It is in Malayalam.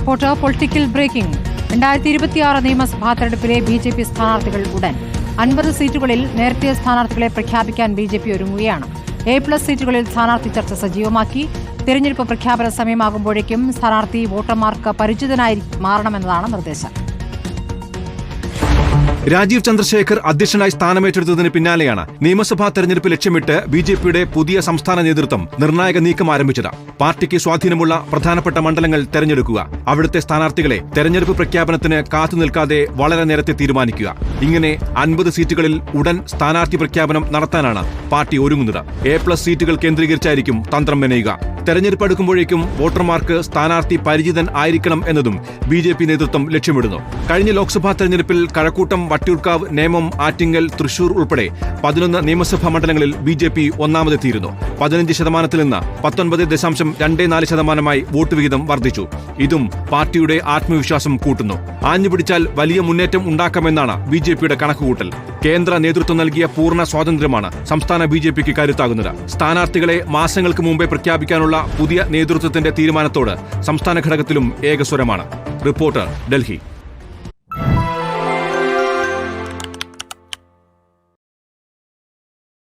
Reporter political breaking. 2026 നിയമസഭാ തെരഞ്ഞെടുപ്പിലെ BJP സ്ഥാനാർത്ഥികൾ ഉടൻ. 50 സീറ്റുകളിൽ നേരത്തെ സ്ഥാനാർത്ഥികളെ പ്രഖ്യാപിക്കാൻ BJP ഒരുങ്ങുകയാണ്. A+ സീറ്റുകളിൽ സ്ഥാനാർത്ഥി ചർച്ച സജീവമാക്കി. തെരഞ്ഞെടുപ്പ് പ്രഖ്യാപന സമയമാകുമ്പോഴേക്കും സ്ഥാനാർത്ഥി വോട്ടർമാർക്ക് പരിചിതനായി മാറണമെന്നതാണ് നിർദ്ദേശം. രാജീവ് ചന്ദ്രശേഖർ അധ്യക്ഷനായി സ്ഥാനമേറ്റെടുത്തതിന് പിന്നാലെയാണ് നിയമസഭാ തെരഞ്ഞെടുപ്പ് ലക്ഷ്യമിട്ട് BJPയുടെ പുതിയ സംസ്ഥാന നേതൃത്വം നിർണായക നീക്കം ആരംഭിച്ചത്. പാർട്ടിക്ക് സ്വാധീനമുള്ള പ്രധാനപ്പെട്ട മണ്ഡലങ്ങൾ തെരഞ്ഞെടുക്കുക, അവിടുത്തെ സ്ഥാനാർത്ഥികളെ തെരഞ്ഞെടുപ്പ് പ്രഖ്യാപനത്തിന് കാത്തുനിൽക്കാതെ വളരെ നേരത്തെ തീരുമാനിക്കുക. ഇങ്ങനെ 50 സീറ്റുകളിൽ ഉടൻ സ്ഥാനാർത്ഥി പ്രഖ്യാപനം നടത്താനാണ് പാർട്ടി ഒരുങ്ങുന്നത്. A+ സീറ്റുകൾ കേന്ദ്രീകരിച്ചായിരിക്കും തന്ത്രം മെനയുക. തെരഞ്ഞെടുപ്പ് അടുക്കുമ്പോഴേക്കും വോട്ടർമാർക്ക് സ്ഥാനാർത്ഥി പരിചിതൻ ആയിരിക്കണം എന്നതും BJP നേതൃത്വം ലക്ഷ്യമിടുന്നു. കഴിഞ്ഞ ലോക്സഭാ തെരഞ്ഞെടുപ്പിൽ കഴക്കൂട്ടം, വട്ടിയൂർക്കാവ്, നേമം, ആറ്റിങ്ങൽ, തൃശൂർ ഉൾപ്പെടെ 11 നിയമസഭാ മണ്ഡലങ്ങളിൽ BJP ഒന്നാമതെത്തിയിരുന്നു. 15% നിന്ന് 19.24% വോട്ട് വിഹിതം വർദ്ധിച്ചു. ഇതും പാർട്ടിയുടെ ആത്മവിശ്വാസം കൂട്ടുന്നു. ആഞ്ഞുപിടിച്ചാൽ വലിയ മുന്നേറ്റം ഉണ്ടാക്കാമെന്നാണ് BJPയുടെ കണക്കുകൂട്ടൽ. കേന്ദ്ര നേതൃത്വം നൽകിയ പൂർണ്ണ സ്വാതന്ത്ര്യമാണ് സംസ്ഥാന BJPക്ക് കരുത്താകുന്നത്. സ്ഥാനാർത്ഥികളെ മാസങ്ങൾക്ക് മുമ്പേ പ്രഖ്യാപിക്കാനുള്ള പുതിയ നേതൃത്വത്തിന്റെ തീരുമാനത്തോട് സംസ്ഥാന ഘടകത്തിലും ഏകസ്വരമാണ്. റിപ്പോർട്ടർ, ഡൽഹി.